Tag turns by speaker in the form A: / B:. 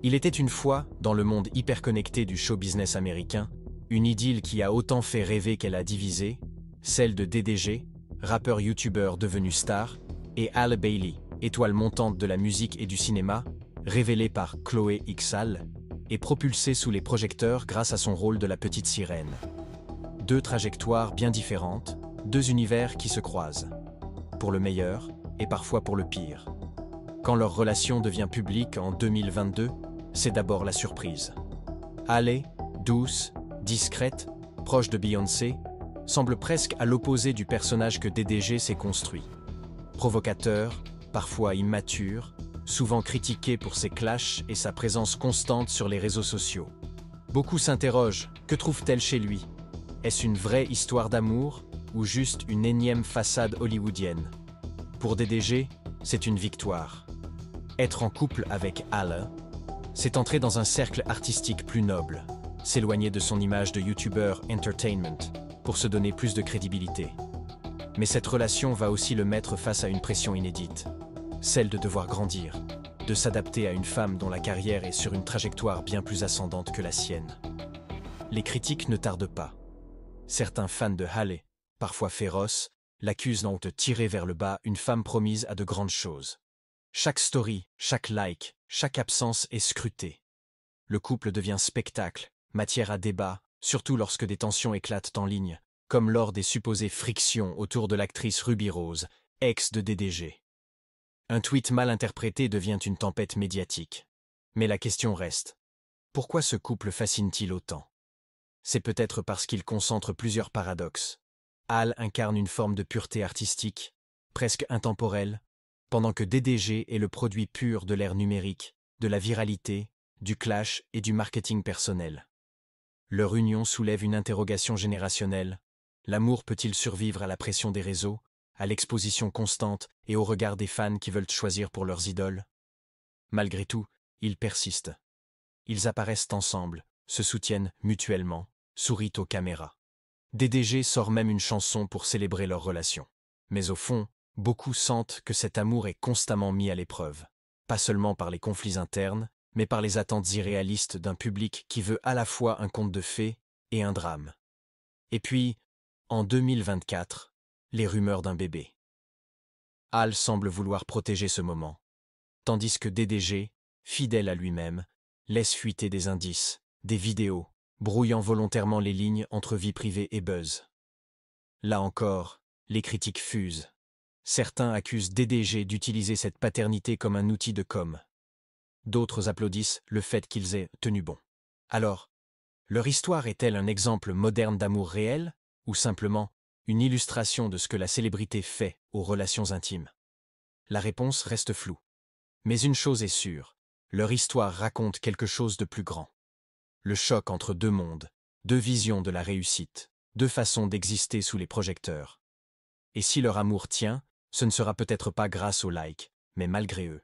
A: Il était une fois, dans le monde hyper-connecté du show-business américain, une idylle qui a autant fait rêver qu'elle a divisé, celle de DDG, rappeur-youtubeur devenu star, et Halle Bailey, étoile montante de la musique et du cinéma, révélée par Chloé X Halle, et propulsée sous les projecteurs grâce à son rôle de la petite sirène. Deux trajectoires bien différentes, deux univers qui se croisent. Pour le meilleur, et parfois pour le pire. Quand leur relation devient publique en 2022, c'est d'abord la surprise. Halle, douce, discrète, proche de Beyoncé, semble presque à l'opposé du personnage que DDG s'est construit. Provocateur, parfois immature, souvent critiqué pour ses clashs et sa présence constante sur les réseaux sociaux. Beaucoup s'interrogent, que trouve-t-elle chez lui? Est-ce une vraie histoire d'amour ou juste une énième façade hollywoodienne? Pour DDG, c'est une victoire. Être en couple avec Halle, c'est entrer dans un cercle artistique plus noble, s'éloigner de son image de YouTuber entertainment pour se donner plus de crédibilité. Mais cette relation va aussi le mettre face à une pression inédite, celle de devoir grandir, de s'adapter à une femme dont la carrière est sur une trajectoire bien plus ascendante que la sienne. Les critiques ne tardent pas. Certains fans de Halle, parfois féroces, l'accusent de tirer vers le bas une femme promise à de grandes choses. Chaque story, chaque like, chaque absence est scrutée. Le couple devient spectacle, matière à débat, surtout lorsque des tensions éclatent en ligne, comme lors des supposées frictions autour de l'actrice Ruby Rose, ex de DDG. Un tweet mal interprété devient une tempête médiatique. Mais la question reste. Pourquoi ce couple fascine-t-il autant? C'est peut-être parce qu'il concentre plusieurs paradoxes. Halle incarne une forme de pureté artistique, presque intemporelle, pendant que DDG est le produit pur de l'ère numérique, de la viralité, du clash et du marketing personnel. Leur union soulève une interrogation générationnelle. L'amour peut-il survivre à la pression des réseaux, à l'exposition constante et au regard des fans qui veulent choisir pour leurs idoles? Malgré tout, ils persistent. Ils apparaissent ensemble, se soutiennent mutuellement, sourient aux caméras. DDG sort même une chanson pour célébrer leur relation. Mais au fond, beaucoup sentent que cet amour est constamment mis à l'épreuve, pas seulement par les conflits internes, mais par les attentes irréalistes d'un public qui veut à la fois un conte de fées et un drame. Et puis, en 2024, les rumeurs d'un bébé. Halle semble vouloir protéger ce moment, tandis que DDG, fidèle à lui-même, laisse fuiter des indices, des vidéos, brouillant volontairement les lignes entre vie privée et buzz. Là encore, les critiques fusent. Certains accusent DDG d'utiliser cette paternité comme un outil de com'. D'autres applaudissent le fait qu'ils aient tenu bon. Alors, leur histoire est-elle un exemple moderne d'amour réel, ou simplement une illustration de ce que la célébrité fait aux relations intimes? La réponse reste floue. Mais une chose est sûre, leur histoire raconte quelque chose de plus grand. Le choc entre deux mondes, deux visions de la réussite, deux façons d'exister sous les projecteurs. Et si leur amour tient, ce ne sera peut-être pas grâce aux likes, mais malgré eux.